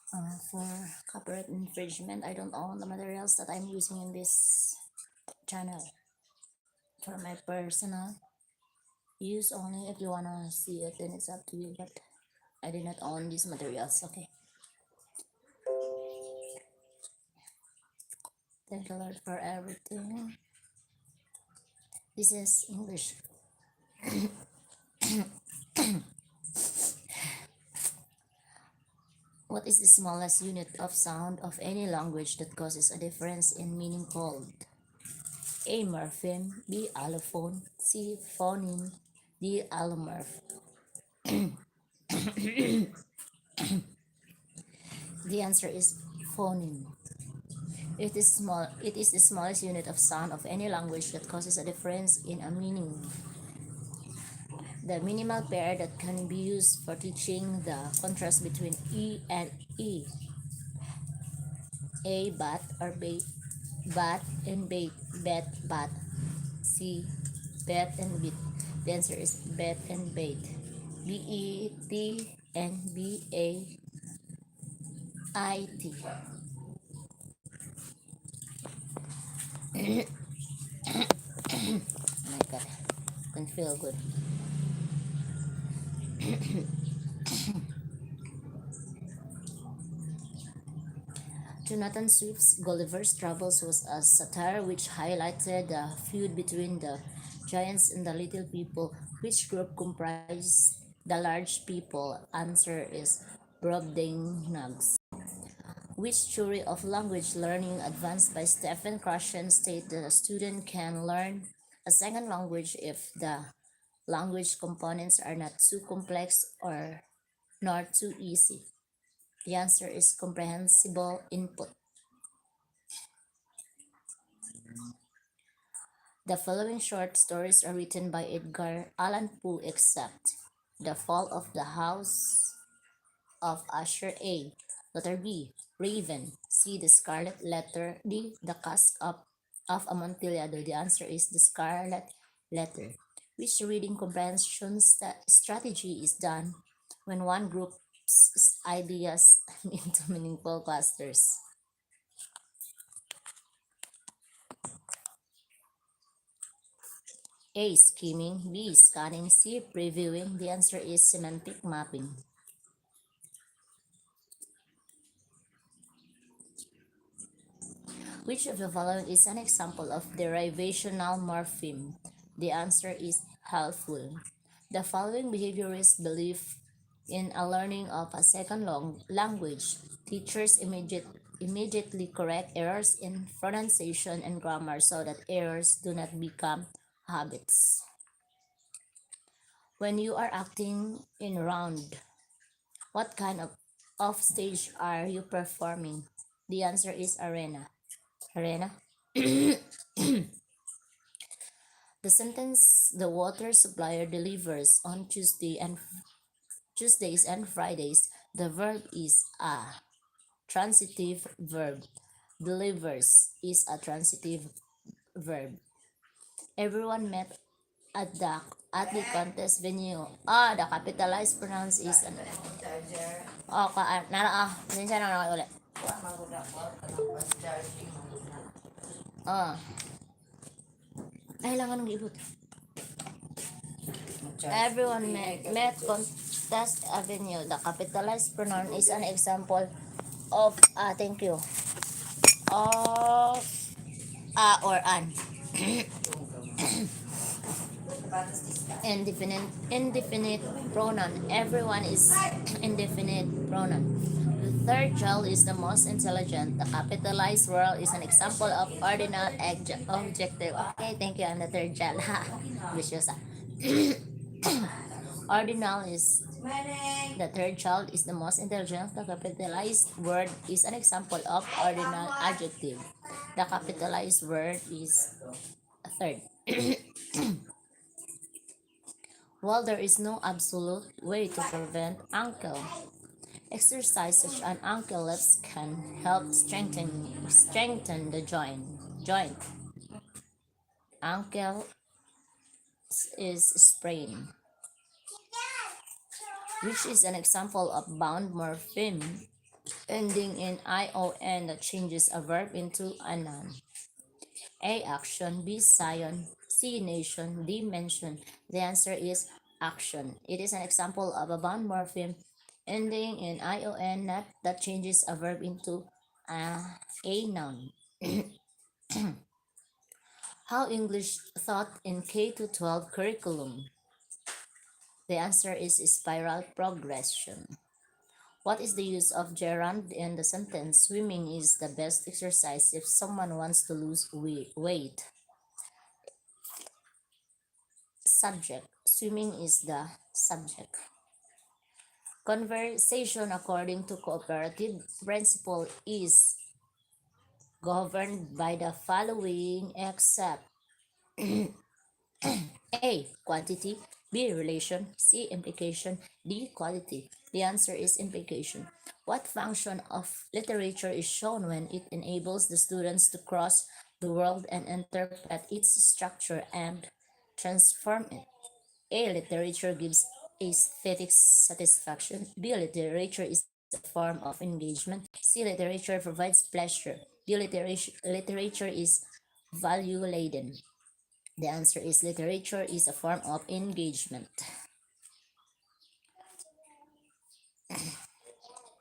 For copyright infringement, I don't own the materials that I'm using in this channel. For my personal use only, if you wanna see it, then it's up to you, but I did not own these materials. Okay. Thank you, Lord, for everything. This is English. What is the smallest unit of sound of any language that causes a difference in meaning called? A. Morpheme, B. Allophone, C. Phoneme, D. Allomorph. The answer is phoneme. It is small. It is the smallest unit of sound of any language that causes a difference in a meaning. The minimal pair that can be used for teaching the contrast between E and E. A. Bat or bait. Bat and bait. Bet, bat. C. Bet and bit. The answer is bet and bait. B-E-T and B-A-I-T. Oh my god, can feel good. Jonathan Swift's Gulliver's Travels was a satire which highlighted the feud between the giants and the little people. Which group comprised the large people? Answer is Brobdingnags. Which theory of language learning advanced by Stephen Krashen states that a student can learn a second language if the language components are not too complex or not too easy? The answer is comprehensible input. The following short stories are written by Edgar Allan Poe except The Fall of the House of Usher. A. Letter B. Raven. C. The Scarlet Letter. D. The Cask of Amontillado. The answer is the Scarlet Letter. Which reading comprehension strategy is done when one group's ideas into meaningful clusters? A. Skimming. B. Scanning. C. Previewing. The answer is semantic mapping. Which of the following is an example of derivational morpheme? The answer is helpful. The following behaviorists believe in a learning of a second language. Teachers immediately correct errors in pronunciation and grammar so that errors do not become habits. When you are acting in round, what kind of stage are you performing? The answer is arena. Arena? The sentence the water supplier delivers on Tuesdays and Fridays. The verb is a transitive verb. Delivers is a transitive verb. Everyone met at the contest venue. The capitalized pronoun is ano. Nara pasensya na ako ulit. Kailangan ng ibot. Everyone met contest avenue. The capitalized pronoun is an example of thank you. Of or an. Indefinite pronoun. Everyone is indefinite pronoun. The third child is the most intelligent. The capitalized world is an example of ordinal objective. Okay, thank you. I'm the third child. Viciosa. Ordinal is the third child is the most intelligent. The capitalized word is an example of ordinal adjective. The capitalized word is a third. While there is no absolute way to prevent ankle, exercise such an ankle lifts can help strengthen the joint. Ankle is sprain, which is an example of bound morpheme. ending in ion that changes a verb into a noun. A. Action. B. Scion. C. Nation. D. Mention. The answer is action. It is an example of a bound morpheme ending in ion that changes a verb into a noun. How English taught in K to 12 curriculum? The answer is spiral progression. What is the use of gerund in the sentence? Swimming is the best exercise if someone wants to lose weight. Subject. Swimming is the subject. Conversation according to cooperative principle is governed by the following except A. Quantity, B. Relation, C. Implication, D. Quality. The answer is implication. What function of literature is shown when it enables the students to cross the world and interpret its structure and transform it? A. Literature gives aesthetic satisfaction. B. Literature is a form of engagement. C. Literature provides pleasure. D. Literature is value laden. The answer is literature is a form of engagement.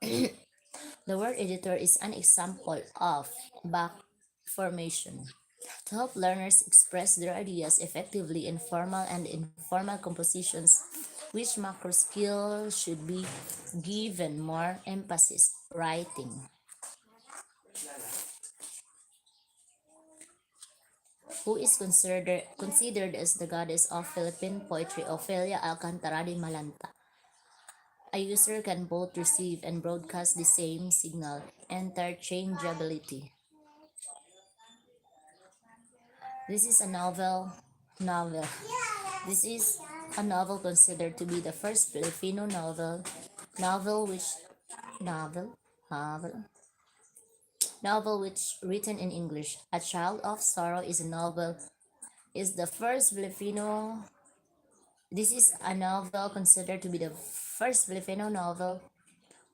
The word editor is an example of back formation. To help learners express their ideas effectively in formal and informal compositions, which macro skill should be given more emphasis? Writing. Who is considered as the goddess of Philippine poetry? Ofelia Alcantara de Malanta. A user can both receive and broadcast the same signal. Interchangeability. This is a novel. This is a novel considered to be the first Filipino novel which novel novel novel which written in English. A Child of Sorrow is a novel is the first Filipino This is a novel considered to be the first Filipino novel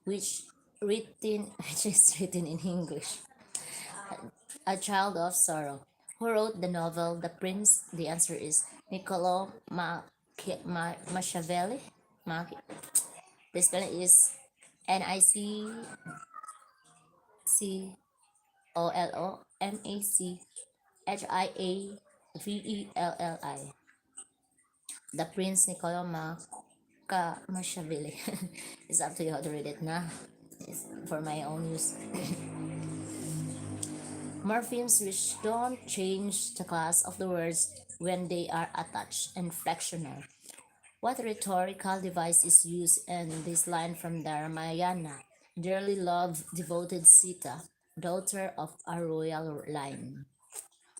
which which is written in English. A Child of Sorrow. Who wrote the novel The Prince? The answer is Niccolo Machiavelli. The spelling is Nicolomachiveli. The Prince Niccolo Machiavelli. It's up to you how to read it na. It's for my own use. Morphemes which don't change the class of the words when they are attached and fractional. What rhetorical device is used in this line from the Ramayana? Dearly loved, devoted Sita, daughter of a royal line.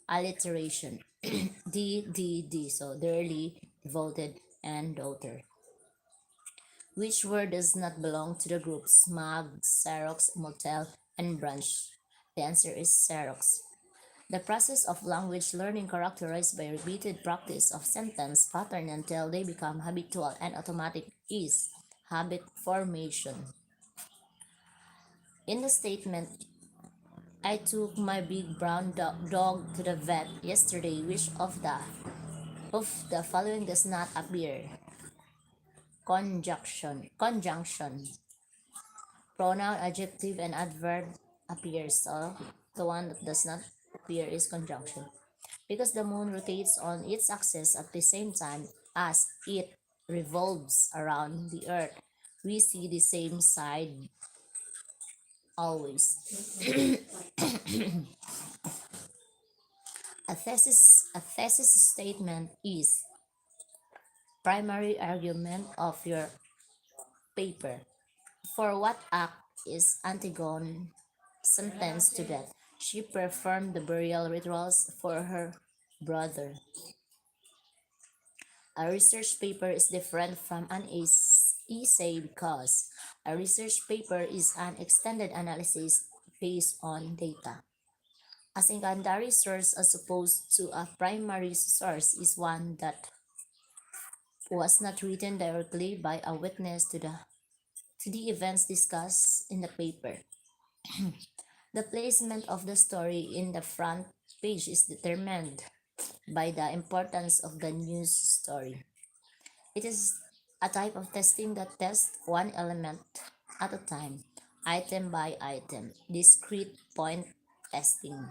Alliteration. D. So dearly, devoted, and daughter. Which word does not belong to the groups mag, xerox, motel, and branch? The answer is xerox. The process of language learning characterized by repeated practice of sentence pattern until they become habitual and automatic is habit formation. In the statement, I took my big brown dog to the vet yesterday. Which of the following does not appear? Conjunction. Pronoun, adjective, and adverb appears. So the one that does not appear is conjunction. Because the moon rotates on its axis at the same time as it revolves around the earth, we see the same side always. A thesis statement is primary argument of your paper. For what act is Antigone sentenced to death? She performed the burial rituals for her brother. A research paper is different from an essay because a research paper is an extended analysis based on data. A secondary source as opposed to a primary source is one that was not written directly by a witness to the to the events discussed in the paper. The placement of the story in the front page is determined by the importance of the news story. It is a type of testing that tests one element at a time, item by item, discrete point testing.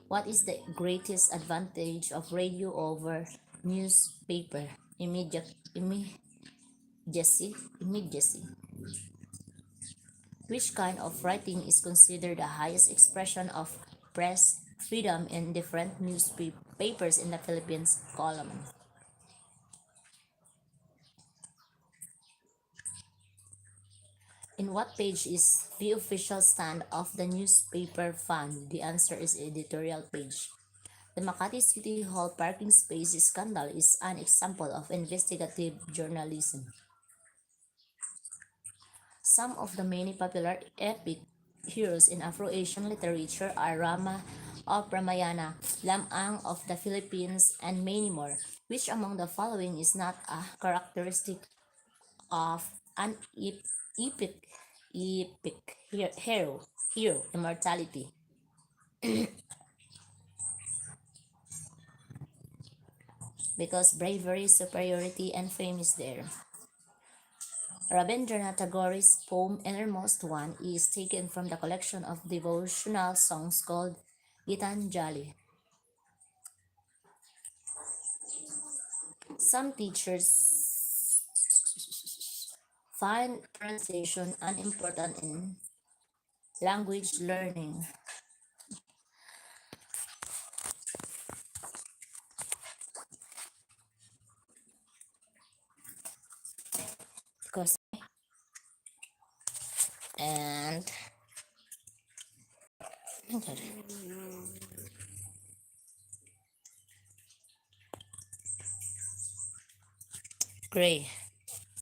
What is the greatest advantage of radio over newspaper? Immediacy. Which kind of writing is considered the highest expression of press freedom in different newspapers in the Philippines? Column. In what page is the official stand of the newspaper found? The answer is editorial page. The Makati City Hall parking space scandal is an example of investigative journalism. Some of the many popular epic heroes in Afro-Asian literature are Rama of Ramayana, Lamang of the Philippines, and many more. Which among the following is not a characteristic of an epic, hero, immortality? Because bravery, superiority, and fame is there. Rabindranath Tagore's poem Innermost One is taken from the collection of devotional songs called Gitanjali. Some teachers find pronunciation unimportant in language learning. Because and gray.